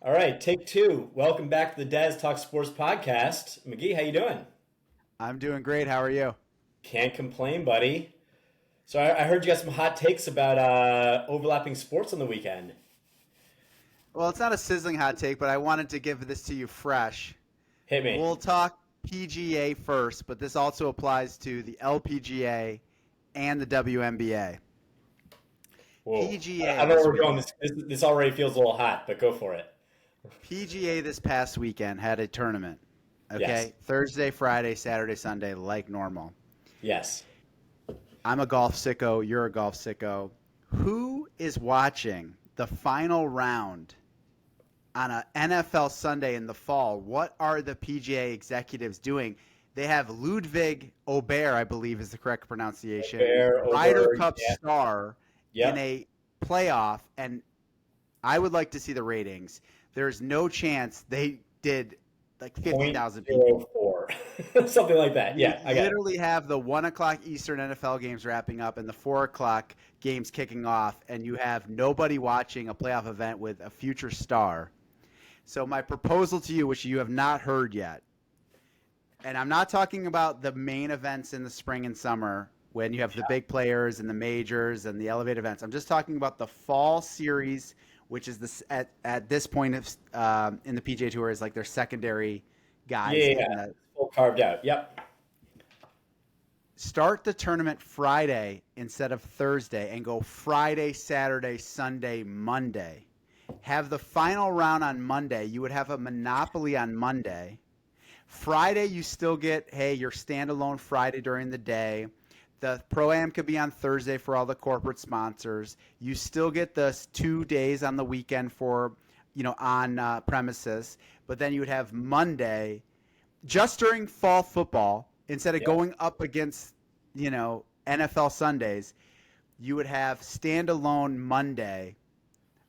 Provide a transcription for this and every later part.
All right, take two. Welcome back to the Daz Talk Sports podcast. Magee, how you doing? I'm doing great. How are you? Can't complain, buddy. So I heard you got some hot takes about overlapping sports on the weekend. Well, it's not a sizzling hot take, but I wanted to give this to you fresh. Hit me. We'll talk PGA first, but this also applies to the LPGA and the WNBA. Whoa, I PGA don't know where this we're going. weekend. This already feels a little hot, but go for it. PGA this past weekend had a tournament. Yes, Okay, Thursday, Friday, Saturday, Sunday, like normal. yes. I'm a golf sicko. You're a golf sicko. Who is watching the final round on a NFL Sunday in the fall? What are the PGA executives doing? They have Ludwig Aubert, I believe is the correct pronunciation, Fair Ryder over. Cup Yeah. star in Yep. a playoff, and I would like to see the ratings. There's no chance they did like Point 50,000 zero people. four, something like that. You Yeah, I got it. literally have the 1 o'clock Eastern NFL games wrapping up and the 4 o'clock games kicking off, and you have nobody watching a playoff event with a future star. So my proposal to you, which you have not heard yet, and I'm not talking about the main events in the spring and summer when you have the big players and the majors and the elevated events. I'm just talking about the fall series, which is this at this point of, in the PGA Tour is like their secondary Yeah, guys yeah, in yeah. the Full carved out. Yep. start the tournament Friday instead of Thursday and go Friday, Saturday, Sunday, Monday. Have the final round on Monday. You would have a monopoly on Monday. Friday, you still get, hey, your standalone Friday during the day. The Pro-Am could be on Thursday for all the corporate sponsors. You still get the 2 days on the weekend for, on premises. But then you would have Monday just during fall football, instead of Yep. going up against, NFL Sundays, you would have standalone Monday.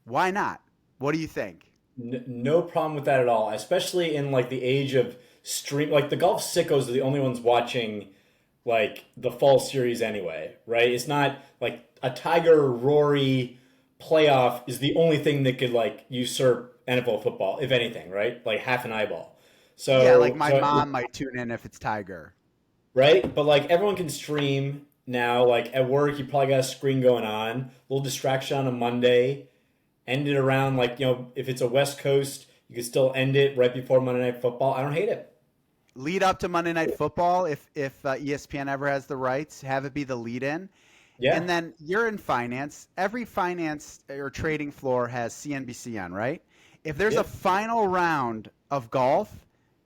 Why not? What do you think? No problem with that at all, especially in like the age of stream. Like the golf sickos are the only ones watching like the fall series anyway, right? It's not like a Tiger Rory playoff is the only thing that could like usurp NFL football, if anything, right? Like half an eyeball. Yeah, like So my so mom might tune in if it's Tiger. right, but like everyone can stream now. Like at work, you probably got a screen going on, a little distraction on a Monday, end it around like if it's a West Coast, you can still end it right before Monday Night Football. I don't hate it. Lead up to Monday Night Football, if ESPN ever has the rights, have it be the lead in. Yeah, And then you're in finance. Every finance or trading floor has CNBC on, right? If there's a yeah. final round of golf,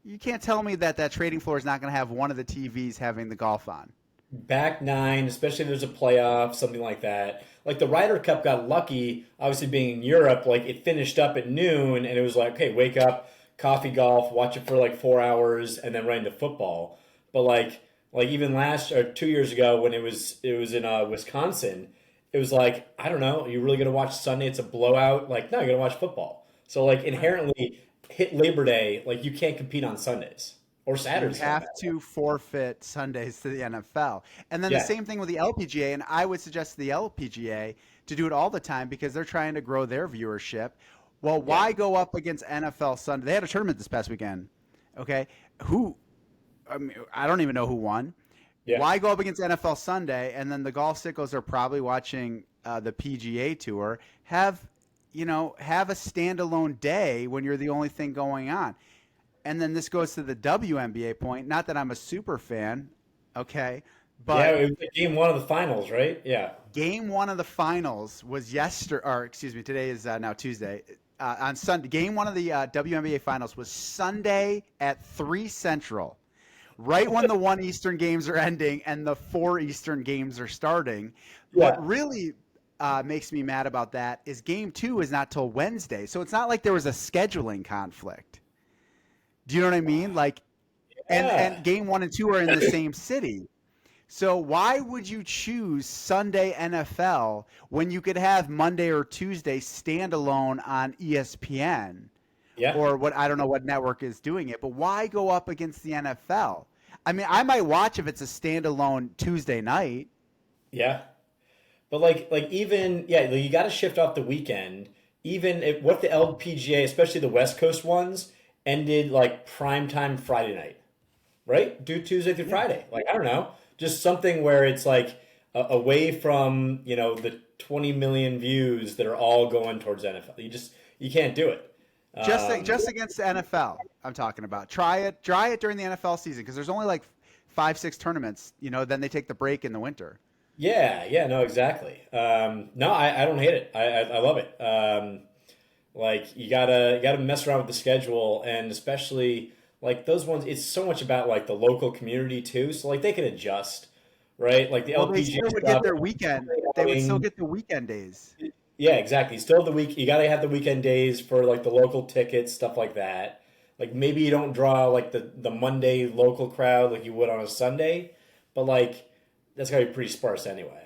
you can't tell me that trading floor is not going to have one of the TVs having the golf on. Back nine, especially if there's a playoff, something like that. Like the Ryder Cup got lucky, obviously being in Europe. Like it finished up at noon, and it was like, okay, wake up, coffee, golf, watch it for like 4 hours, and then right into football. But like even last or 2 years ago when it was in Wisconsin, it was like I don't know, you really gonna watch Sunday? It's a blowout. Like no, you're gonna watch football. So like Right. inherently, hit Labor Day, like you can't compete on Sundays or You Saturdays for that have matter. to forfeit Sundays to the NFL. And then the Yeah, same thing with the LPGA. And I would suggest the LPGA to do it all the time because they're trying to grow their viewership. Well, yeah, why go up against NFL Sunday? They had a tournament this past weekend. Okay. Who, I mean, I don't even know who won. yeah. Why go up against NFL Sunday? And then the golf sickos are probably watching the PGA Tour. Have a standalone day when you're the only thing going on. And then this goes to the WNBA point. Not that I'm a super fan, okay, Yeah, but it was like game one of the finals, right? Yeah. game one of the finals was yesterday, or excuse me, today is now Tuesday. On Sunday, game one of the WNBA finals was Sunday at 3 Central, right when the 1 Eastern games are ending and the 4 Eastern games are starting. Yeah. What really makes me mad about that is game two is not till Wednesday. So it's not like there was a scheduling conflict. Do you know what I mean? Like, and Yeah. game one and two are in the same city. So why would you choose Sunday NFL when you could have Monday or Tuesday standalone on ESPN Yeah. or what I don't know what network is doing it, but why go up against the NFL? I mean, I might watch if it's a standalone Tuesday night. Yeah. But like even yeah, like, you got to shift off the weekend what if the LPGA, especially the West Coast ones, ended like prime time Friday night, right? Do Tuesday through Yeah. Friday. Like, I don't know, just something where it's like away from, the 20 million views that are all going towards NFL. You can't do it. Just against the NFL, I'm talking about. Try it during the NFL season because there's only like 5, 6 tournaments. Then they take the break in the winter. Yeah, yeah, no, exactly. No, I don't hate it. I love it. Like you gotta mess around with the schedule, and especially like those ones. It's so much about like the local community too. So like they can adjust, right? Like the Well, they LPGA still would get stuff. their weekend. They would still get the weekend days. Yeah, exactly. Still the week. You gotta have the weekend days for like the local tickets, stuff like that. Like maybe you don't draw like the Monday local crowd like you would on a Sunday, but like that's gotta be pretty sparse anyway.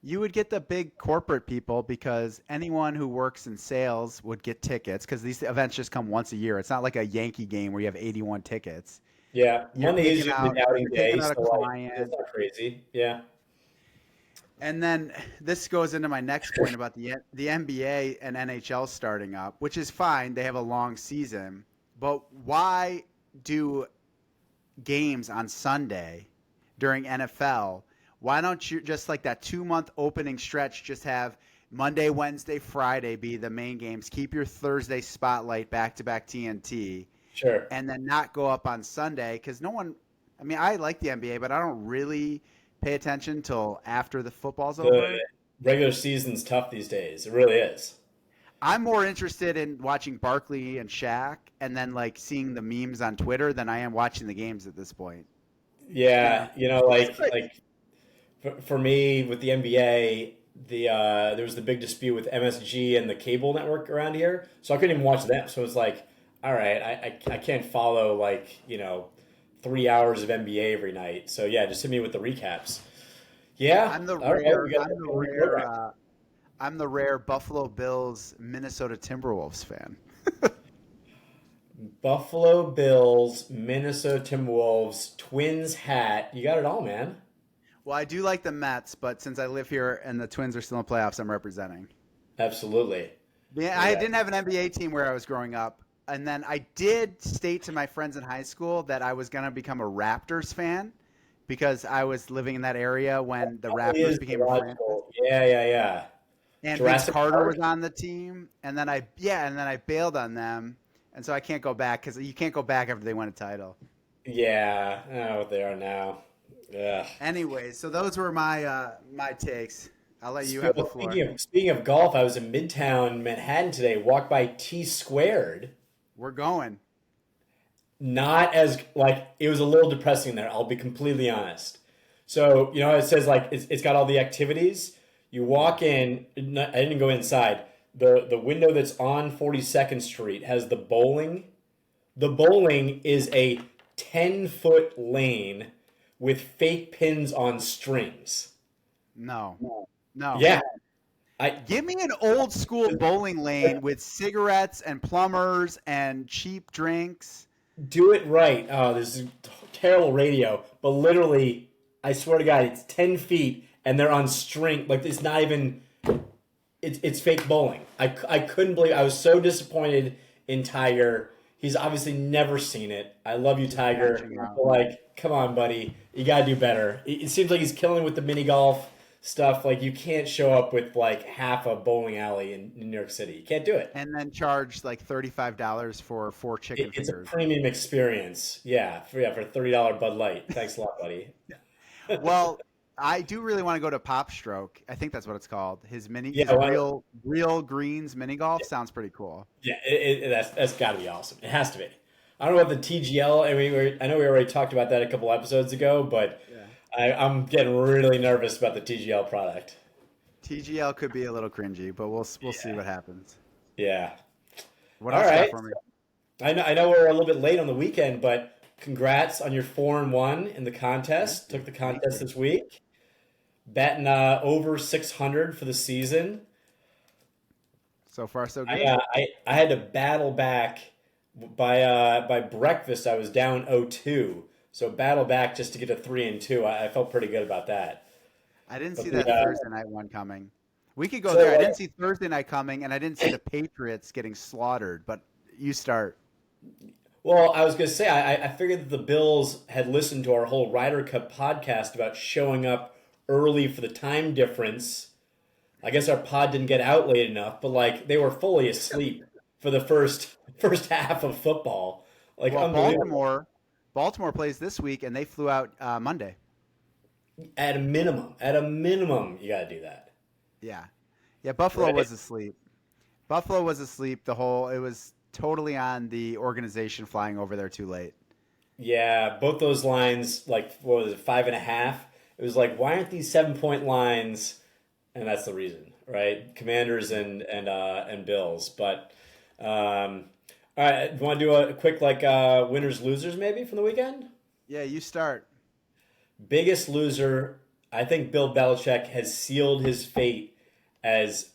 You would get the big corporate people because anyone who works in sales would get tickets because these events just come once a year. It's not like a Yankee game where you have 81 tickets. Yeah, You're Monday is taking usually out the outing you're day, taking out a so like it's client. not crazy. Yeah. And then this goes into my next point about the NBA and NHL starting up, which is fine. They have a long season, but why do games on Sunday during NFL? Why don't you just like that 2 month opening stretch? Just have Monday, Wednesday, Friday be the main games. Keep your Thursday spotlight back to back TNT, Sure. and then not go up on Sunday because no one. I mean, I like the NBA, but I don't really pay attention till after the football's The over. regular season's tough these days. It really is. I'm more interested in watching Barkley and Shaq and then like seeing the memes on Twitter than I am watching the games at this point. Yeah, It's like like for me with the NBA, there was the big dispute with MSG and the cable network around here, so I couldn't even watch them. So it's like, all right, I can't follow like 3 hours of NBA every night. So yeah, just hit me with the recaps. Yeah, I'm the all right, rare we got I'm the to rare reprogram. I'm the rare Buffalo Bills Minnesota Timberwolves fan. Buffalo Bills, Minnesota Timberwolves, Twins hat. You got it all, man. Well, I do like the Mets, but since I live here and the Twins are still in playoffs, I'm representing. Absolutely. Yeah, I Yeah. didn't have an NBA team where I was growing up, and then I did state to my friends in high school that I was going to become a Raptors fan because I was living in that area when the Probably Raptors is became the a franchise. logical. Yeah, yeah, yeah. And Vince Jurassic Carter was Park. on the team, and then I bailed on them, and so I can't go back because you can't go back after they win a title. Yeah, I know what they are now. Yeah. Anyways, so those were my takes. I'll let you have the floor. Speaking of golf, I was in Midtown Manhattan today. Walked by T Squared. We're going. Not as like it was a little depressing there. I'll be completely honest. So it says like it's got all the activities. You walk in. I didn't go inside. The window that's on 42nd Street has the bowling. The bowling is a 10-foot lane with fake pins on strings. No, no. Yeah, I Give me an old school bowling lane with cigarettes and plumbers and cheap drinks. do it right. Oh, this is terrible radio, but literally, I swear to God, it's 10 feet and they're on string. Like it's not even. It's fake bowling. I couldn't believe. I was so disappointed in Tiger. He's obviously never seen it. I love you, Tiger. Catching out. But like, come on, buddy. You gotta do better. It seems like he's killing with the mini golf stuff. Like, you can't show up with like half a bowling alley in New York City. You can't do it. And then charge like $35 for 4 chicken It's a fingers. premium experience. Yeah, for $30 Bud Light. Thanks a lot, buddy. Well, I do really want to go to Pop Stroke. I think that's what it's called. His Yeah, real greens mini golf sounds pretty cool. yeah, that's got to be awesome. It has to be. I don't know about the TGL. I know we already talked about that a couple episodes ago, but Yeah. I'm getting really nervous about the TGL product. TGL could be a little cringy, but we'll see what happens. Yeah. What All else you got right. for me? I know we're a little bit late on the weekend, but congrats on your 4-1 in the contest. Took the Thank contest you. this week. Batting over 600 for the season. So far, so I good. I had to battle back by breakfast. I was down 0-2, so battle back just to get a 3-2. I felt pretty good about that. I didn't But see the that Thursday night one coming. We could go So, there. I didn't see Thursday night coming, and I didn't see the Patriots getting slaughtered. But you start. well, I was going to say, I figured that the Bills had listened to our whole Ryder Cup podcast about showing up early for the time difference. I guess our pod didn't get out late enough, but like they were fully asleep for the first half of football. Like Well, unbelievable. Baltimore plays this week, and they flew out Monday. At a minimum, you got to do that, Yeah, yeah. Buffalo right? was asleep. Buffalo was asleep. It was totally on the organization flying over there too late. Yeah, both those lines, like what was it, 5.5? It was like, why aren't these 7 point lines? And that's the reason, right? Commanders and Bills. But all right, you want to do a quick like winners losers maybe from the weekend? Yeah, you start. Biggest loser, I think Bill Belichick has sealed his fate as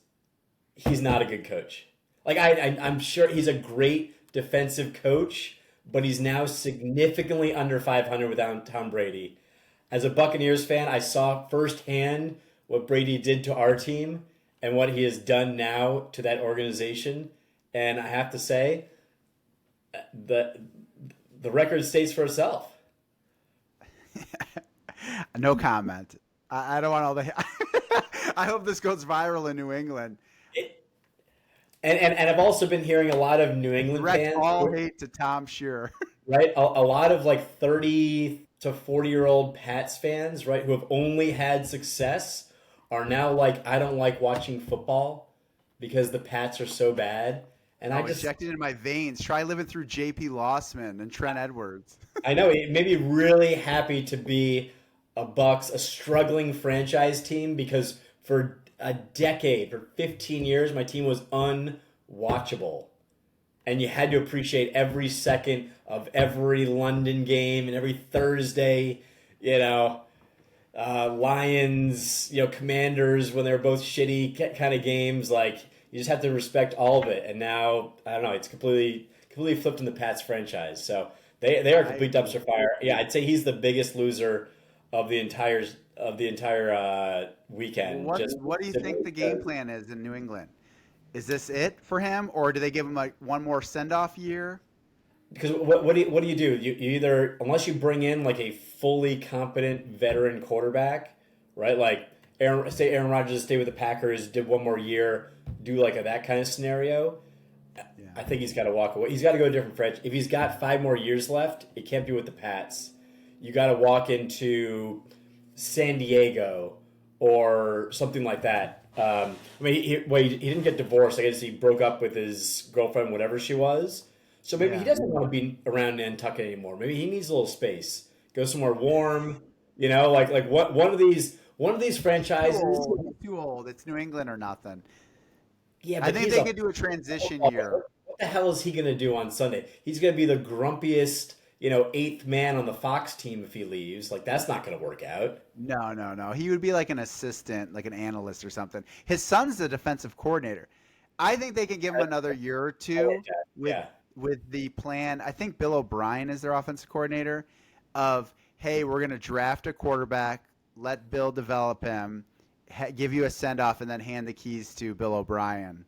he's not a good coach. Like I'm sure he's a great defensive coach, but he's now significantly under 500 without Tom Brady. As a Buccaneers fan, I saw firsthand what Brady did to our team and what he has done now to that organization. And I have to say, the the record states for itself. No comment. I don't want all the. I hope this goes viral in New England. It, and I've also been hearing a lot of New England Direct fans, all hate to Tom Shearer. right? A lot of like 30 to 40-year-old Pats fans, right, who have only had success are now like, I don't like watching football because the Pats are so bad. And I Oh, just, injected in my veins. Try living through J.P. Lossman and Trent Edwards. I know it made me really happy to be a struggling franchise team because for a decade, for 15 years, my team was unwatchable. And you had to appreciate every second of every London game and every Thursday, you know, Lions, Commanders when they were both shitty kind of games. Like you just have to respect all of it. And now I don't know, it's completely flipped in the Pats franchise. So they are a I complete agree. dumpster fire. Yeah, I'd say he's the biggest loser of the entire Well, weekend. what Just what do you think simply the game because. plan is in New England? Is this it for him, or do they give him like one more send-off year? Because what do? You either, unless you bring in like a fully competent veteran quarterback, right? Like Aaron Rodgers stay with the Packers, did one more year, do like that kind of scenario. Yeah. I think he's got to walk away. He's got to go a different franchise. If he's got 5 more years left, it can't be with the Pats. You got to walk into San Diego or something like that. I mean, he didn't get divorced. I guess he broke up with his girlfriend, whatever she was. So maybe he Yeah. doesn't want to be around Nantucket anymore. Maybe he needs a little space. Go somewhere warm. Like what one of these He's too franchises. old. He's too old. It's New England or nothing. Yeah, I but think he's they a could do a transition what year. the hell is he going to do on Sunday? He's going to be the grumpiest, eighth man on the Fox team if he leaves. Like that's not going to work out. No, no, no. He would be like an assistant, like an analyst or something. His son's the defensive coordinator. I think they can give him another year or I like two that. with Yeah. the plan. I think Bill O'Brien is their offensive coordinator of, hey, we're going to draft a quarterback, let Bill develop him, give you a send off, and then hand the keys to Bill O'Brien.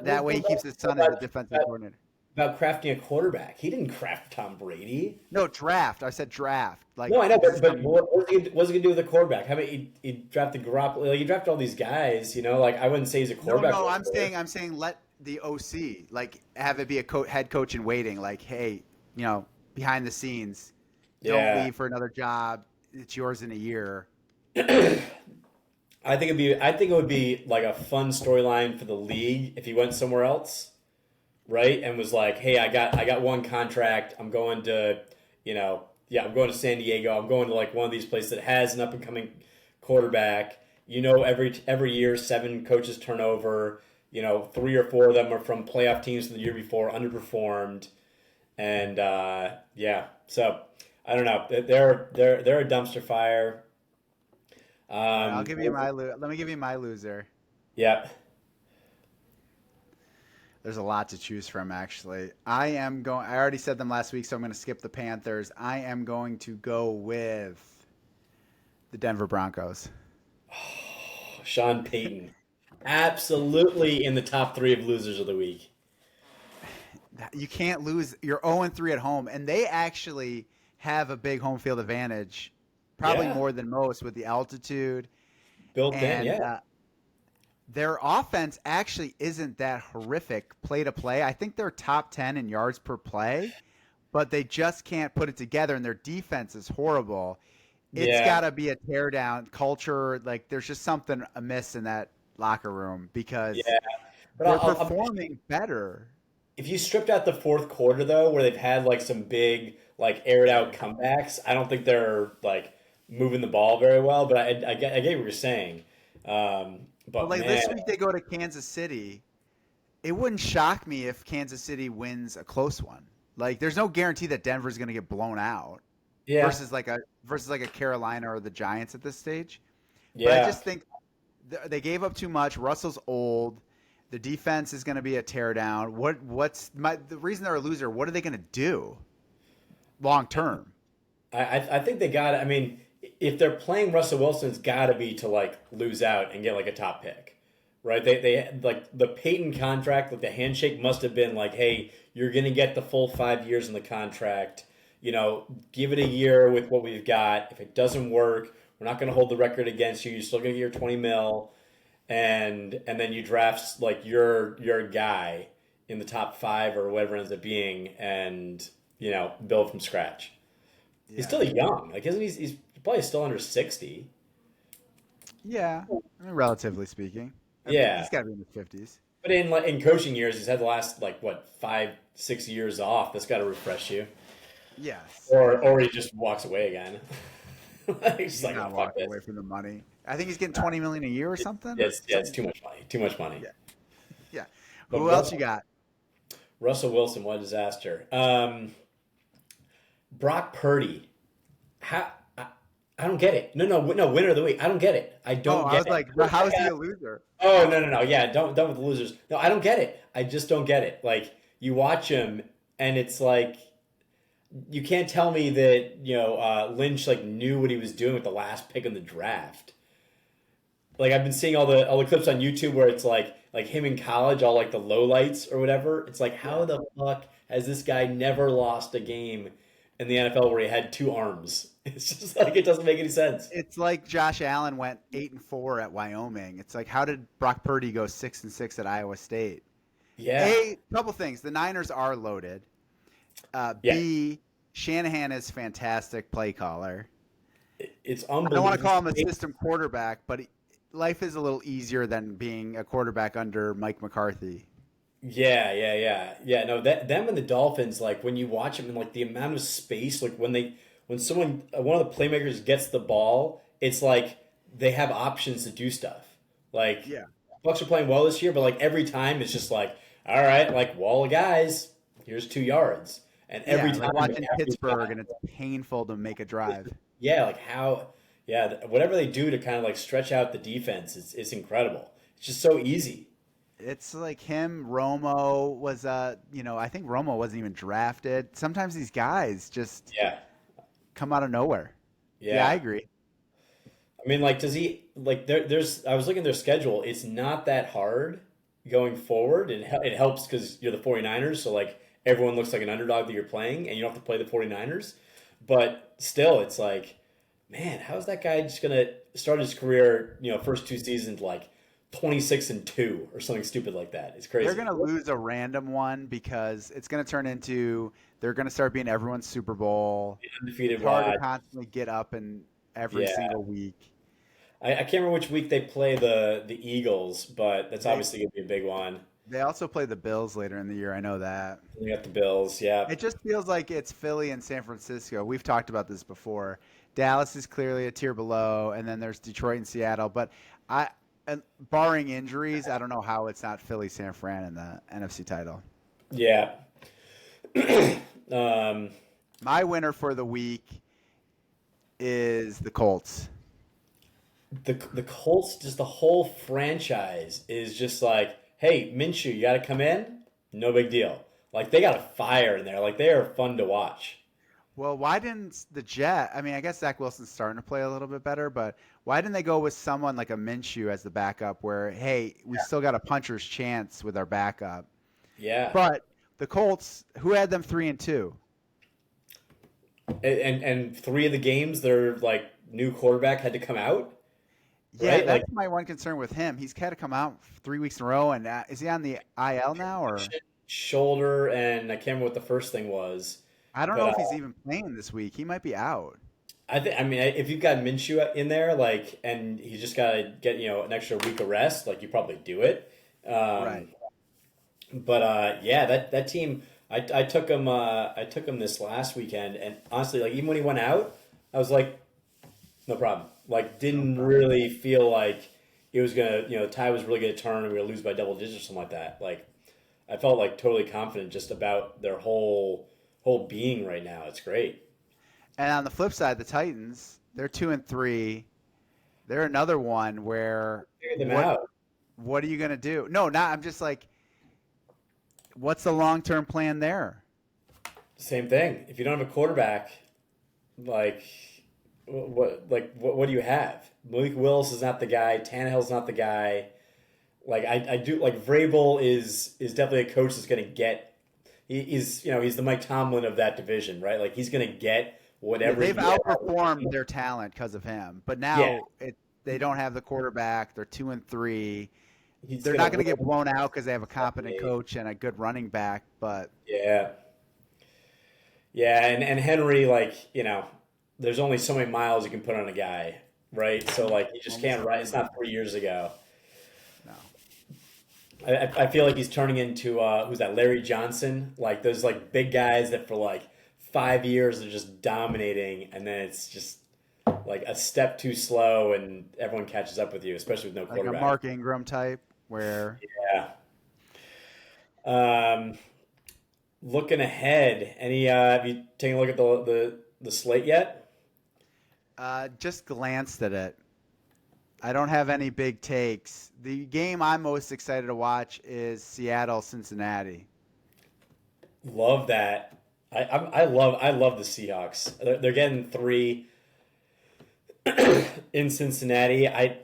That way he keeps his son as About, the defensive about, coordinator. about crafting a quarterback? He didn't craft Tom Brady. No, draft. I said draft. Like No, I know, this is but coming. what's he gonna do with the quarterback? How about he drafted Garoppolo? Like, he drafted all these guys. Like I wouldn't say he's a No, quarterback no, whisperer. I'm saying let the OC like have it be a head coach in waiting. Like, hey, behind the scenes, don't Yeah, leave for another job. It's yours in a year. I think it would be like a fun storyline for the league if he went somewhere else, right? And was like, hey, I got one contract. I'm going to, yeah, I'm going to San Diego. I'm going to like one of these places that has an up and coming quarterback. Every year 7 coaches turn over. 3 or 4 of them are from playoff teams from the year before, underperformed, and yeah. So I don't know. They're a dumpster fire. All right, I'll Um, give you my let me give you my loser. yeah. There's a lot to choose from, actually. I am going. I already said them last week, so I'm going to skip the Panthers. I am going to go with the Denver Broncos. Sean Payton. Absolutely in the top three of losers of the week. You can't lose. You're 0-3 at home, and they actually have a big home field advantage, probably Yeah, more than most with the altitude. built in. And Yeah, their offense actually isn't that horrific play to play. I think they're top 10 in yards per play, but they just can't put it together, and their defense is horrible. It's got yeah, to be a teardown culture. Like, there's just something amiss in that locker room because yeah. But they're I'm performing better. if you stripped out the fourth quarter though, where they've had like some big like aired out comebacks, I don't think they're like moving the ball very well. But I get what you're saying. But But like man, this week they go to Kansas City. It wouldn't shock me if Kansas City wins a close one. Like there's no guarantee that Denver's going to get blown out yeah, versus like a Carolina or the Giants at this stage. But I yeah. just think they gave up too much. Russell's old. The defense is going to be a teardown. The reason they're a loser? What are they going to do long term? I think they got. I mean, if they're playing Russell Wilson, it's got to be to like lose out and get like a top pick, right? They like the Peyton contract, like the handshake must have been like, hey, you're gonna get the full 5 years in the contract. Give it a year with what we've got. If it doesn't work, we're not gonna hold the record against you. You're still gonna get your 20 mil, and then you draft like your guy in the top five or whatever it ends up being, and build from scratch. He's Yeah, still young. Like, isn't he's probably still under 60. yeah. I mean, relatively speaking, Yeah, he's got to be in his 50s. but in coaching years, he's had the last like what 5 6 years off. That's got to refresh you, Yes, or he just walks away again. He's just he's like, oh, not fuck walking this. away from the money. I think he's getting 20 million a year or something. Or It's something. too much money. Too much money. Yeah, yeah. But Who else you got? Russell Wilson, what a disaster. Brock Purdy, how I don't get it. No, winner of the week. I don't get it. I Oh, don't I get was it. like, how is he a loser? Oh no. Yeah, don't done with the losers. No, I don't get it. I just don't get it. Like you watch him, and it's like you can't tell me that Lynch like knew what he was doing with the last pick in the draft. Like I've been seeing all the clips on YouTube where it's like him in college, all like the lowlights or whatever. It's like how Yeah. the fuck has this guy never lost a game in the NFL where he had two arms? It's just like it doesn't make any sense. It's like Josh Allen went 8-4 at Wyoming. It's like how did Brock Purdy go 6-6 at Iowa State? Yeah, A couple things. The Niners are loaded. yeah. B Shanahan is fantastic play caller. It's I don't want to call him a unbelievable. system quarterback, but life is a little easier than being a quarterback under Mike McCarthy. Yeah. No, them and the Dolphins, like when you watch them and like the amount of space, like when someone one of the playmakers gets the ball, it's like they have options to do stuff. Like Yeah. Bucks are playing well this year, but like every time it's just like, all right, like wall of guys, here's 2 yards, and every Yeah, time, like watching every Pittsburgh, time, and it's painful to make a drive. yeah, like how, yeah, whatever they do to kind of like stretch out the defense, it's incredible. It's just so easy. It's like him. Romo was, I think Romo wasn't even drafted. Sometimes these guys just Yeah, come out of nowhere. Yeah, I yeah. agree. I mean, like, does he like? There's. I was looking at their schedule. It's not that hard going forward, and it helps because you're the 49ers. So like, everyone looks like an underdog that you're playing, and you don't have to play the 49ers. But still, it's like, man, how is that guy just gonna start his career? First two seasons like 26-2 or something stupid like that. It's They're crazy. going to lose a random one because it's going to turn into they're going to start being everyone's Super Bowl. Undefeated It's hard to wide. constantly get up in every Yeah, single week. I can't remember which week they play the Eagles, but that's They obviously gonna be a big one. they also play the Bills later in the year. I know that. You got the Bills. Yeah. It just feels like it's Philly and San Francisco. We've talked about this before. Dallas is clearly a tier below, and then there's Detroit and Seattle. But I, and barring injuries, I don't know how it's not Philly, San Fran in the NFC title. Yeah. um, My winner for the week is the Colts. the Colts, just the whole franchise is just like, hey, Minshew, you got to come in. No big deal. Like they got a fire in there. Like they are fun to watch. Well, why didn't the Jet? I mean, I guess Zach Wilson's starting to play a little bit better, but why didn't they go with someone like a Minshew as the backup? Where hey, we still got a puncher's chance with our backup. Yeah. But the Colts, who had them 3-2? And three of the games, their like new quarterback had to come out, Yeah, right? Like that's my one concern with him. He's had to come out 3 weeks in a row, and is he on the IL now, or shoulder, and I can't remember what the first thing was, I don't but know if he's even playing this week. He might be out. I mean, if you've got Minshew in there, like, and he's just got to get an extra week of rest, like you probably do it. Right. But yeah, that team, I took him this last weekend, and honestly, like even when he went out, I was like, no problem. Like, didn't really feel like it was gonna, the tide was really gonna turn and we were gonna lose by double digits or something like that. Like, I felt like totally confident just about their whole being right now. It's great. And on the flip side, the Titans, they're 2-3. They're another one where Figure them what out. what are you gonna do? No, not. I'm just like, what's the long term plan there? Same thing. If you don't have a quarterback, like what do you have? Malik Willis is not the guy. Tannehill's not the guy. Like I do like Vrabel is definitely a coach that's going to get. He's the Mike Tomlin of that division, right? Like he's going to get Yeah, whatever. they've outperformed their talent because of him, but Yeah, now they don't have the quarterback. They're 2-3. he's They're going not to going to get blown out because they have a competent win. coach and a good running back. But Yeah, yeah, and Henry, like there's only so many miles you can put on a guy, right? So like you just only can't so ride. many It's not miles. 3 years ago. No. I feel like he's turning into who's that? Larry Johnson, like those like big guys that for like 5 years are just dominating, and then it's just like a step too slow, and everyone catches up with you, especially with no Like a quarterback. Mark Ingram type, where Yeah. Um, looking ahead, any have you taken a look at the slate yet? just glanced at it. I don't have any big takes. The game I'm most excited to watch is Seattle Cincinnati. Love that. I love the Seahawks. They're getting three in Cincinnati. I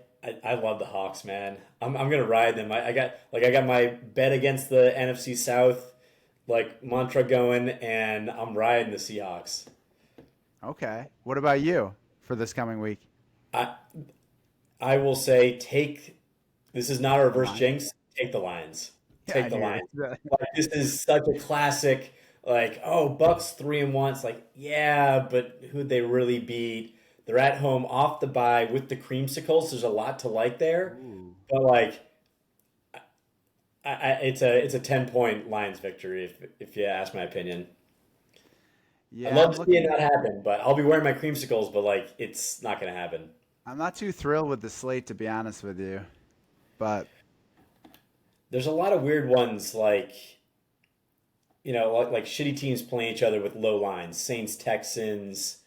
love the Hawks, man. I'm gonna ride them. I got my bet against the NFC South like mantra going, and I'm riding the Seahawks. Okay. What about you for this coming week? I I will say take this is not a The reverse line. jinx. Take the Lions. Yeah, I Take the knew Lions. it. Like this is such a classic. Like Bucks 3-1. It's like yeah, but who'd they really beat? They're at home off the bye with the creamsicles. There's a lot to like there, Ooh. but like it's a 10-point Lions victory if you ask my opinion. I'd Yeah, love to see it not happen, but I'll be wearing my creamsicles. But like it's not gonna happen. I'm not too thrilled with the slate to be honest with you. But There's a lot of weird ones like like shitty teams playing each other with low lines. Saints, Texans,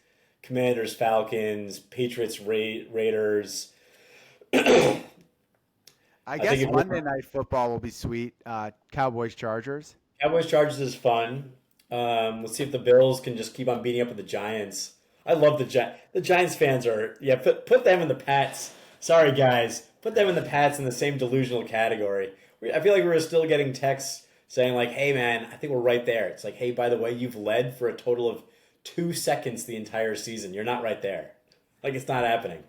Commanders, Falcons, Patriots, Raiders. I I think guess if Monday night football will be sweet. Cowboys Chargers. Cowboys Chargers is fun. Let's see if the Bills can just keep on beating up with the Giants. I love the Giants fans are put them in the Pats. Sorry guys, put them in the Pats in the same delusional category. I feel like we're still getting texts saying like, "Hey man, I think we're right there." It's like, "Hey, by the way, you've led for a total of 2 seconds the entire season. You're not right there. Like it's not happening."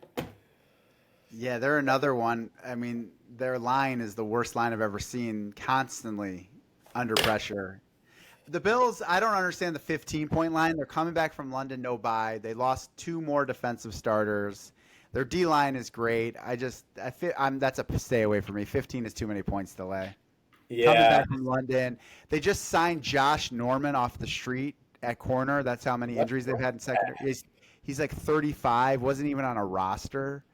Yeah, they're another one. I mean, their line is the worst line I've ever seen, constantly under pressure. The Bills, I don't understand the 15-point line. They're coming back from London, no bye. They lost two more defensive starters. Their D line is great. That's a stay away from me. 15 is too many points to lay. Coming Yeah. back from London, they just signed Josh Norman off the street at corner. That's how many injuries they've had in secondary. He's like 35, wasn't even on a roster.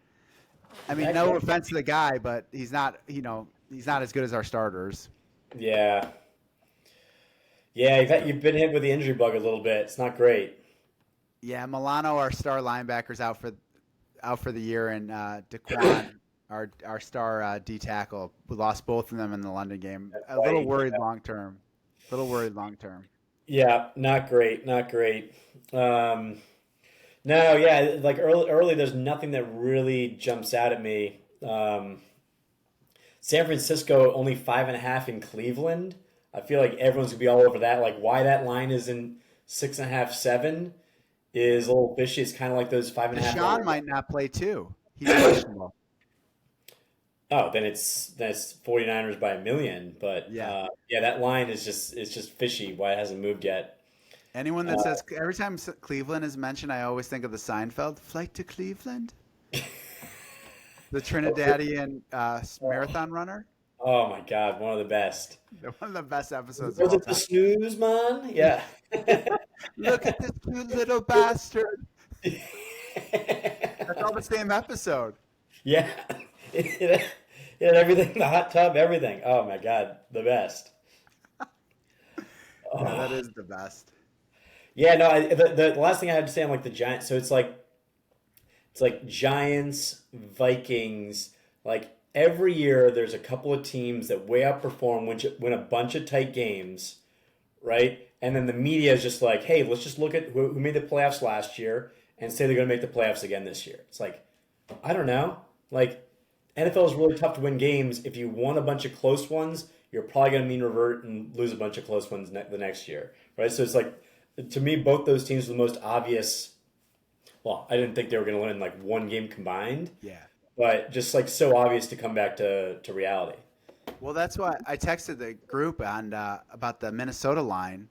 I mean, no offense to the guy, but he's not. He's not as good as our starters. Yeah. Yeah, you've been hit with the injury bug a little bit. It's not great. Yeah, Milano, our star linebacker's out for the year, and Daquan, our star D tackle, we lost both of them in the London game. That's A right. little worried long term. A little worried long term. Yeah, not great, not great. Um, no, yeah, like early, there's nothing that really jumps out at me. San Francisco only 5.5 in Cleveland. I feel like everyone's gonna be all over that. Like why that line isn't 6.5, 7 is a little fishy. It's kind of like those 5.5 Deshaun lines. might not play too. He's questionable. Oh, then it's 49ers by a million. But Yeah. yeah, that line is just it's just fishy. Why it hasn't moved yet? Anyone that Uh, says every time Cleveland is mentioned, I always think of the Seinfeld flight to Cleveland, the Trinidadian marathon runner. oh my God, one of the best. One of the best episodes of Was all it the time. snooze, man? Yeah. Look at this cute little bastard. That's all the same episode. Yeah. It had everything, the hot tub, everything. Oh my God, the best. Yeah, that Oh. is the best. Yeah, no, the last thing I had to say on like the Giants, so it's like Giants, Vikings, like every year there's a couple of teams that way outperform, win a bunch of tight games, right? And then the media is just like, hey, let's just look at who made the playoffs last year and say they're going to make the playoffs again this year. It's like, I don't know. Like, NFL is really tough to win games. If you won a bunch of close ones, you're probably going to mean revert and lose a bunch of close ones the next year, right? So it's like, to me, both those teams are the most obvious. Well, I didn't think they were going to win like one game combined, Yeah. but just like so obvious to come back to reality. Well, that's why I texted the group and about the Minnesota line.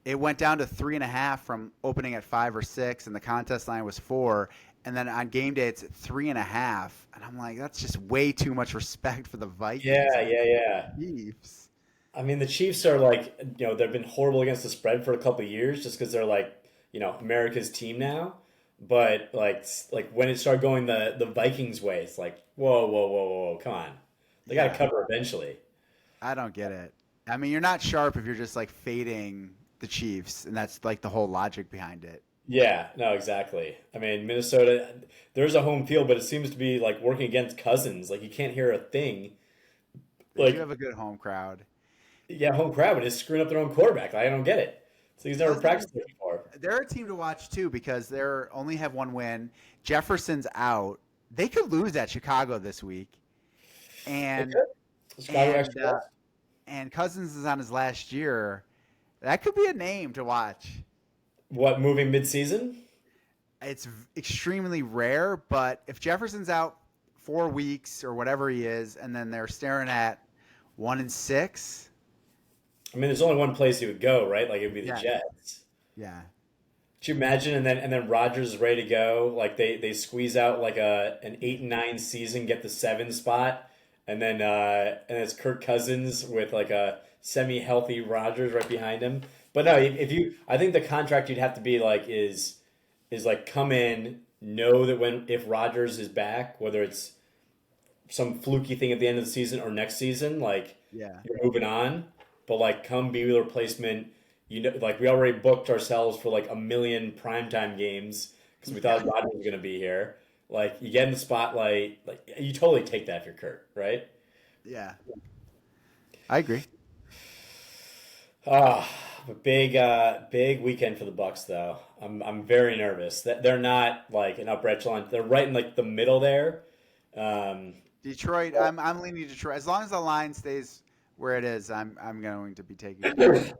It went down to 3.5 from opening at 5 or 6, and the contest line was 4. And then on game day, it's at 3.5, and I'm like, that's just way too much respect for the Vikings Yeah, and yeah, yeah. Chiefs. I mean, the Chiefs are like, they've been horrible against the spread for a couple of years just because they're like, America's team now. But like when it started going the Vikings way, it's like, whoa, whoa, whoa, whoa, come on. They got to Yeah, cover eventually. I don't get it. I mean, you're not sharp if you're just like fading the Chiefs, and that's like the whole logic behind it. Yeah, no, exactly. I mean, Minnesota, there's a home field, but it seems to be like working against Cousins. Like you can't hear a thing. They do Like, have a good home crowd. yeah, home crowd, but it's screwing up their own quarterback. Like, I don't get it. So he's never Cousins, practiced it before. they're a team to watch too because they're only have one win. Jefferson's out. They could lose at Chicago this week, They and could. Chicago and actually uh, lost. and Cousins is on his last year. That could be a name to watch. What, moving mid-season? It's extremely rare, but if Jefferson's out 4 weeks or whatever he is, and then they're staring at 1-6, I mean, there's only one place he would go, right? Like it would be the yeah, Jets. yeah, Could you imagine? And then Rodgers is ready to go. Like they squeeze out like an 8-9 season, get the 7 spot, and it's Kirk Cousins with like a semi-healthy Rodgers right behind him. But no, if you, I think the contract you'd have to be like is like come in, know that when if Rodgers is back, whether it's some fluky thing at the end of the season or next season, like yeah. you're moving on. But like, come be the replacement. Like we already booked ourselves for like a million primetime games because we thought Rodgers was going to be here. Like you get in the spotlight, like you totally take that if you're Kurt, right? Yeah, I agree. Ah, but big weekend for the Bucks though. I'm very nervous that they're not like an upper echelon. They're right in like the middle there. Um, Detroit. I'm leaning Detroit. As long as the line stays where it is, I'm going to be taking Detroit.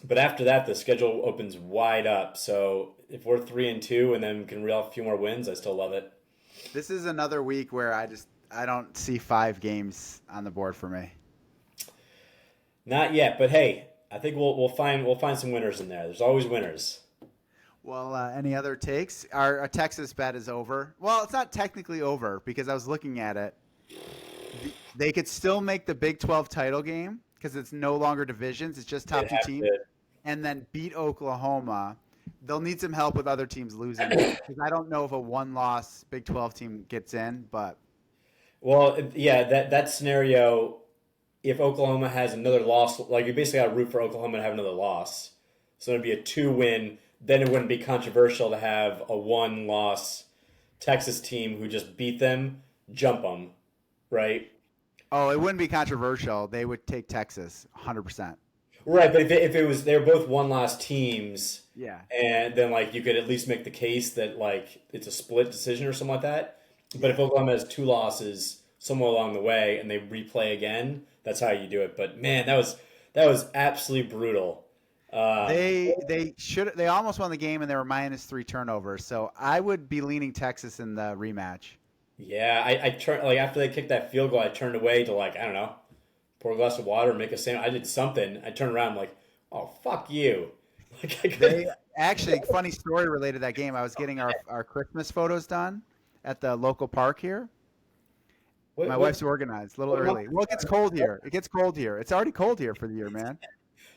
But after that, the schedule opens wide up. So if we're 3-2 and then can reel off a few more wins, I still love it. This is another week where I don't see 5 games on the board for me. Not yet, but hey, I think we'll find some winners in there. There's always winners. Well, any other takes? Our Texas bet is over. Well, it's not technically over because I was looking at it. They could still make the Big 12 title game because it's no longer divisions. It's just top They'd two have teams. And then beat Oklahoma. They'll need some help with other teams losing because I don't know if a one-loss Big 12 team gets in, but well, yeah, that scenario, if Oklahoma has another loss, like you basically got to root for Oklahoma to have another loss. So it'd be a 2-win. Then it wouldn't be controversial to have a one-loss Texas team who just beat them, jump them, right? oh, it wouldn't be controversial. They would take Texas 100%. Right, but if it was they're both one loss teams, Yeah. and then like you could at least make the case that like it's a split decision or something like that. But if Yeah. Oklahoma has two losses somewhere along the way and they replay again, that's how you do it. But man, that was absolutely brutal. Uh, They almost won the game and they were -3 turnovers. So I would be leaning Texas in the rematch. yeah, I turned like after they kicked that field goal, I turned away to like I don't know, pour a glass of water, make a sandwich. I did something. I turned around I'm like, oh fuck you. Like I They could. actually, funny story related to that game. I was getting our Christmas photos done at the local park here. What, My what, wife's organized a little what, early. Well, it gets cold here. It gets cold here. It's already cold here for the year, man.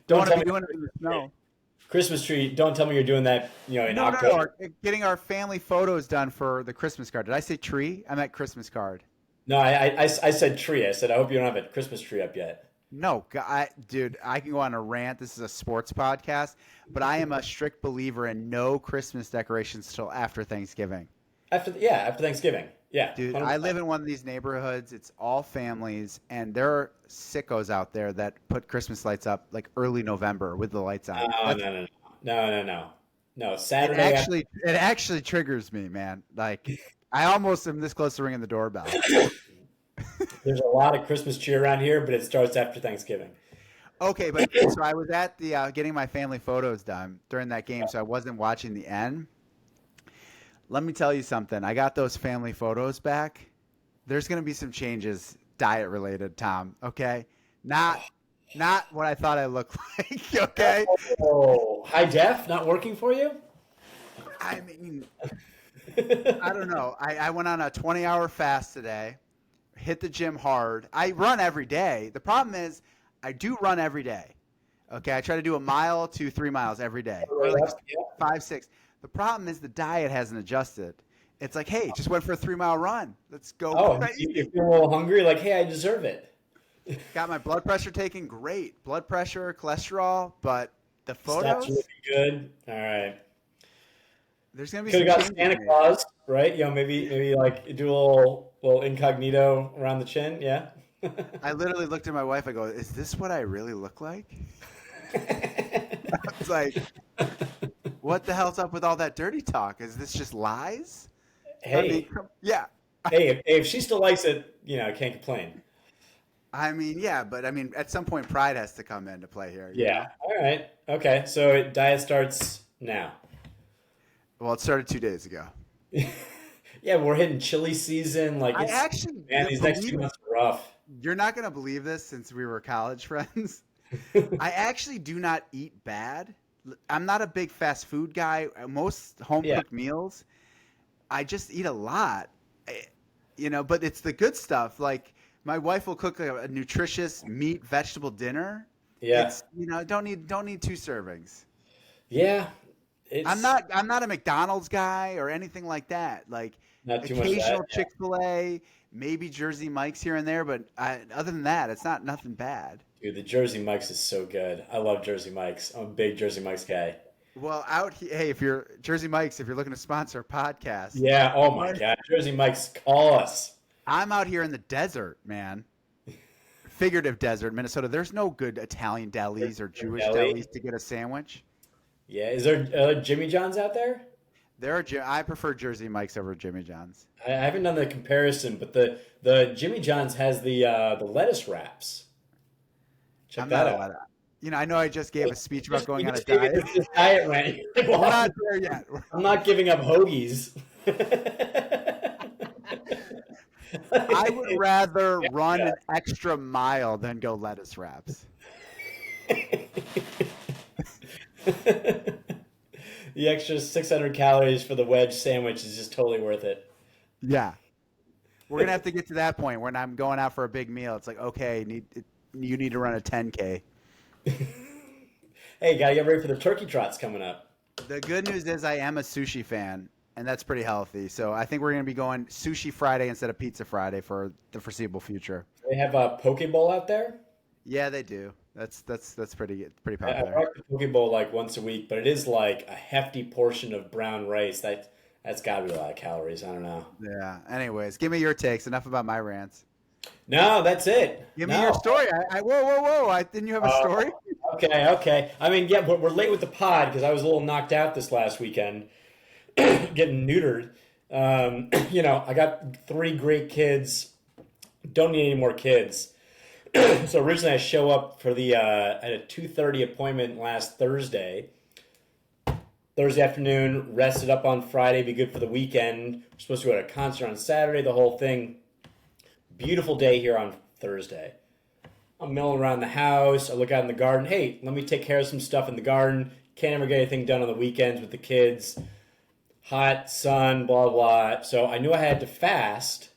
Don't don't want to tell be me doing it in the snow. Christmas tree. Don't tell me you're doing that. In No. October. Getting our family photos done for the Christmas card. Did I say tree? I meant Christmas card. No, I said tree. I said I hope you don't have a Christmas tree up yet. No, dude, I can go on a rant. This is a sports podcast, but I am a strict believer in no Christmas decorations till after Thanksgiving. After Thanksgiving. Yeah, Dude, I 100%. live in one of these neighborhoods. It's all families, and there are sickos out there that put Christmas lights up like early November with the lights on. No, That's no, no, no, no, no, no. it Saturday. actually triggers me, man. Like I almost am this close to ringing the doorbell. There's a lot of Christmas cheer around here, but it starts after Thanksgiving. Okay, but so I was at the getting my family photos done during that game, so I wasn't watching the end. Let me tell you something. I got those family photos back. There's going to be some changes diet related, Tom, okay? Not what I thought I looked like, okay? Oh, high def not working for you? I mean, I don't know. I went on a 20-hour fast today, hit the gym hard. I run every day. The problem is I do run every day. Okay, I try to do a mile to 3 miles every day, or like Yeah. 5, 6. The problem is the diet hasn't adjusted. It's like, hey, just went for a 3-mile run. Let's go. Oh, crazy. you feel a little hungry? Like, hey, I deserve it. Got my blood pressure taken. Great. Blood pressure, cholesterol, but the Stats are photos, looking good. All right. there's going to be Could some have got changes Santa made. Claus, right? Maybe like do a little incognito around the chin. Yeah. I literally looked at my wife. I go, is this what I really look like? It's like, what the hell's up with all that dirty talk? Is this just lies? I mean, Hey, yeah. hey, if she still likes it, I can't complain. I mean, yeah, but I mean, at some point, pride has to come into play here. You Yeah. know? All right. Okay. So diet starts now. Well, it started 2 days ago. Yeah, we're hitting chili season. Like I it's actually man, these next 2 months are rough. you're not going to believe this since we were college friends. I actually do not eat bad. I'm not a big fast food guy. Most home Yeah. cooked meals, I just eat a lot. But it's the good stuff. Like my wife will cook a nutritious meat vegetable dinner. Yeah. It's don't need 2 servings. Yeah. It's I'm not a McDonald's guy or anything like that. Like not too much of occasional that. Chick-fil-A, maybe Jersey Mike's here and there, but other than that, it's not nothing bad. Dude, the Jersey Mike's is so good. I love Jersey Mike's. I'm a big Jersey Mike's guy. Well, out here, hey, if you're Jersey Mike's, if you're looking to sponsor a podcast, Yeah. Oh my God. Jersey Mike's, call us. I'm out here in the desert, man. Figurative desert, Minnesota. There's no good Italian delis or Jewish Deli? delis to get a sandwich. Yeah. Is there Jimmy John's out there? I prefer Jersey Mike's over Jimmy John's. I haven't done the comparison, but the Jimmy John's has the lettuce wraps. Check I'm that not a out. lot of, I know I just gave a speech about going You on a just gave diet. it this diet rant. You're like, We're well, not there yet. I'm not giving up hoagies. I would rather run an extra mile than go lettuce wraps. The extra 600 calories for the wedge sandwich is just totally worth it. Yeah. We're going to have to get to that point when I'm going out for a big meal. It's like, okay, you need to run a 10K. Hey, gotta get ready for the turkey trots coming up. The good news is I am a sushi fan, and that's pretty healthy. So I think we're going to be going Sushi Friday instead of Pizza Friday for the foreseeable future. They have a poke bowl out there. Yeah, they do. That's pretty I popular. rock the poke bowl like once a week, but it is like a hefty portion of brown rice. That's gotta be a lot of calories. I don't know. Yeah. Anyways, give me your takes. Enough about my rants. No, that's it. Give me your story. Whoa. Didn't you have a story? Okay. I mean, yeah, we're late with the pod because I was a little knocked out this last weekend, getting neutered. I got three great kids. Don't need any more kids. So originally I show up for the I had a 2:30 appointment last Thursday. Thursday afternoon, rested up on Friday, be good for the weekend. We're supposed to go to a concert on Saturday, the whole thing. Beautiful day here on Thursday. I'm milling around the house. I look out in the garden. Hey, let me take care of some stuff in the garden. Can't ever get anything done on the weekends with the kids. Hot, sun, blah, blah. So I knew I had to fast.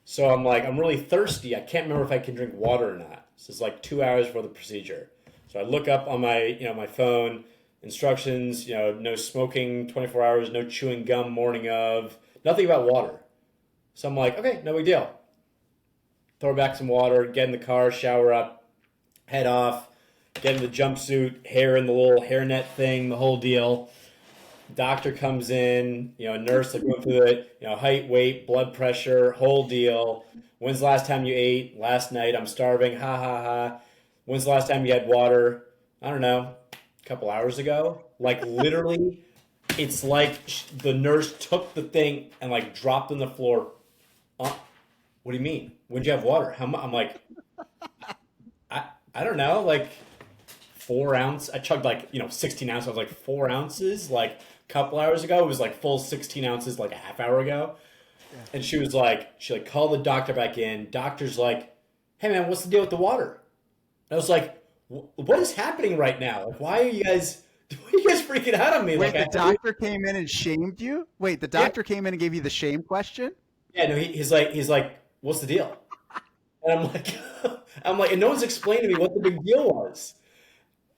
So I'm like, I'm really thirsty. I can't remember if I can drink water or not. So it's like 2 hours before the procedure. So I look up on my phone, instructions, no smoking 24 hours, no chewing gum morning of, nothing about water. So I'm like, okay, no big deal. Throw back some water, get in the car, shower up, head off, get in the jumpsuit, hair in the little hairnet thing, the whole deal. Doctor comes in, nurse like going through the, height, weight, blood pressure, whole deal. When's the last time you ate? Last night. I'm starving. Ha ha ha. When's the last time you had water? I don't know. A couple hours ago. Like literally, it's like the nurse took the thing and like dropped on the floor. What do you mean? When'd you have water? How much? I'm like, I don't know, like 4 ounce. I chugged like 16 ounces. I was like 4 ounces. Like a couple hours ago, it was like full 16 ounces like a half hour ago. Yeah. And she called the doctor back in. Doctor's like, hey man, what's the deal with the water? And I was like, what is happening right now? Like, why are you guys freaking out on me? Wait, like, the doctor came in and shamed you? Wait, the doctor came in and gave you the shame question? Yeah, no, he's like, what's the deal? And I'm like, and no one's explained to me what the big deal was.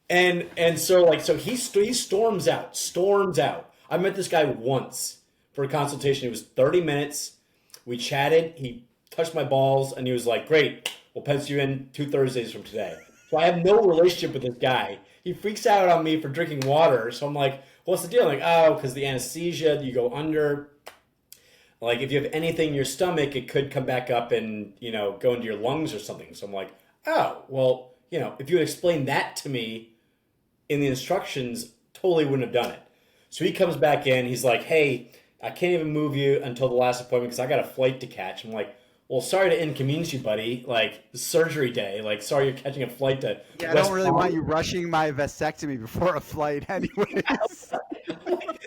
And so he storms out. I met this guy once for a consultation. It was 30 minutes. We chatted. He touched my balls and he was like, great, we'll pencil you in 2 Thursdays from today. So I have no relationship with this guy. He freaks out on me for drinking water. So I'm like, what's the deal? I'm like, oh, because the anesthesia, you go under. Like if you have anything in your stomach, it could come back up and, go into your lungs or something. So I'm like, oh, well, if you had explained that to me in the instructions, totally wouldn't have done it. So he comes back in. He's like, hey, I can't even move you until the last appointment because I got a flight to catch. I'm like, well, sorry to inconvenience you, buddy. Like, surgery day. Like, sorry you're catching a flight to I don't really want you rushing my vasectomy before a flight anyways.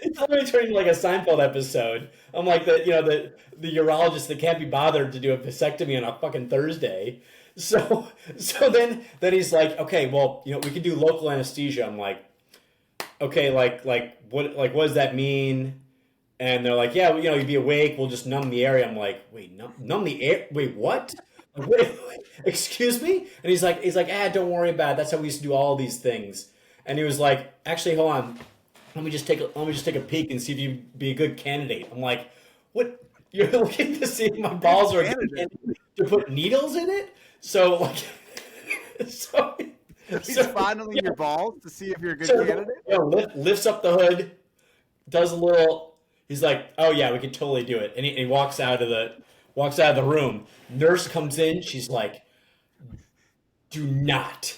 It's literally turning like a Seinfeld episode. I'm like the urologist that can't be bothered to do a vasectomy on a fucking Thursday. So then he's like, okay, well, we can do local anesthesia. I'm like, okay, like what does that mean? And they're like, yeah, you'd be awake. We'll just numb the area. I'm like, wait, numb the air? Wait, what? Wait, excuse me? And he's like, don't worry about it. That's how we used to do all these things. And he was like, actually, hold on. Let me just take a peek and see if you'd be a good candidate. I'm like, what? You're looking to see if my balls are good to put needles in it? So like, he's fondling your balls to see if you're a good candidate. Lifts up the hood, does a little. He's like, oh yeah, we can totally do it. And he walks out of the room. Nurse comes in. She's like, do not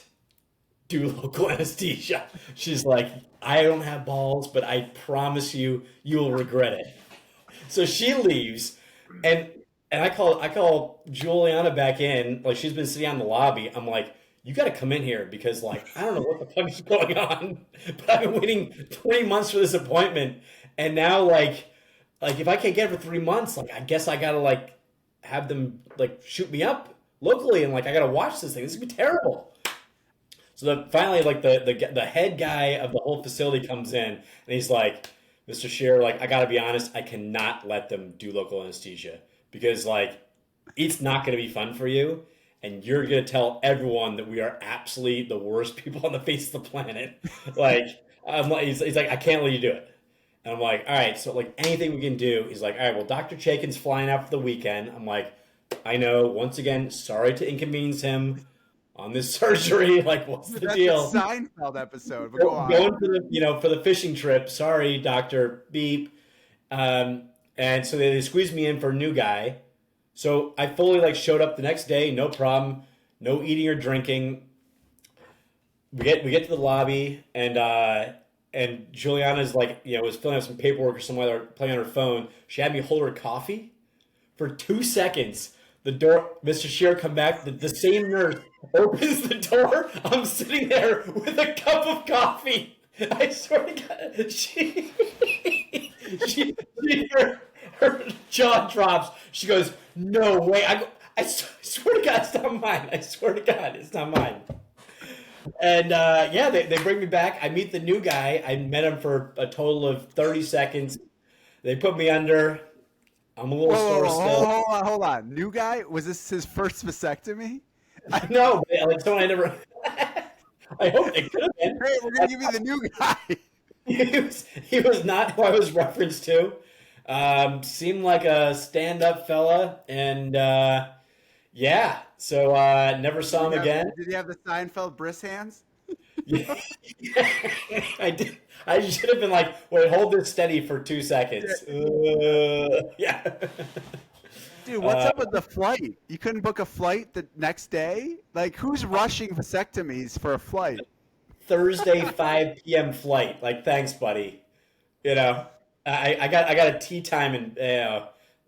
do local anesthesia. She's like, I don't have balls, but I promise you will regret it. So she leaves, and I call Juliana back in. Like she's been sitting out in the lobby. I'm like, you got to come in here because like I don't know what the fuck is going on. But I've been waiting 20 months for this appointment. And now, like if I can't get it for 3 months, like I guess I gotta like have them like shoot me up locally, and like I gotta watch this thing. This is gonna be terrible. So finally, like the head guy of the whole facility comes in, and he's like, Mr. Scheer, like I gotta be honest, I cannot let them do local anesthesia because like it's not gonna be fun for you, and you're gonna tell everyone that we are absolutely the worst people on the face of the planet. He's like, I can't let you do it. And I'm like, all right, so like anything we can do. He's like, all right, well, Dr. Chaikin's flying out for the weekend. I'm like, I know, once again, sorry to inconvenience him on this surgery. Like, what's the deal? That's a Seinfeld episode, but go on. Going for the fishing trip. Sorry, Dr. Beep. And so they squeezed me in for a new guy. So I fully like showed up the next day, no problem, no eating or drinking. we get to the lobby, and Juliana's like, was filling out some paperwork or something, or playing on her phone. She had me hold her coffee for 2 seconds. The door, Mr. Shear come back. The same nurse opens the door. I'm sitting there with a cup of coffee. I swear to God, her jaw drops. She goes, "No way!" I swear to God, it's not mine. I swear to God, it's not mine. And yeah, they bring me back. I meet the new guy. I met him for a total of 30 seconds. They put me under. I'm a Whoa, little whoa, sore whoa, still. hold on. New guy? Was this his first vasectomy? I know, but like someone I never. I hope it could have been. Hey, we're gonna give you the new guy. He was not who I was referenced to. Seemed like a stand-up fella, and yeah. So never saw him again. Did he have the Seinfeld bris hands? Yeah. I did. I should have been like, wait, hold this steady for 2 seconds. Yeah. Dude, what's up with the flight? You couldn't book a flight the next day? Like, who's rushing vasectomies for a flight? Thursday 5 p.m. flight. Like, thanks, buddy. You know, I got a tea time in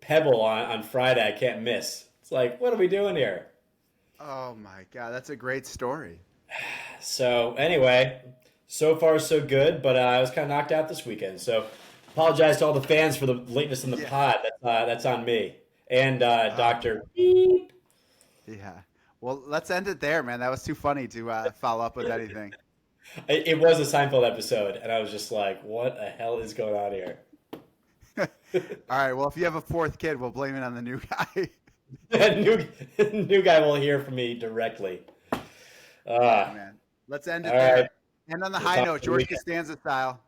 Pebble on Friday. I can't miss. It's like, what are we doing here? Oh my God, that's a great story. So anyway, so far so good, but I was kind of knocked out this weekend. So apologize to all the fans for the lateness in the Yeah. pod. That's on me and Oh, Doctor. yeah. Well, let's end it there, man. That was too funny to follow up with anything. It was a Seinfeld episode, and I was just like, what the hell is going on here? All right. Well, if you have a fourth kid, we'll blame it on the new guy. new new guy will hear from me directly. All right, Uh, man. Let's end all it there. right. And on the We'll high talk note, to you George weekend. Costanza style.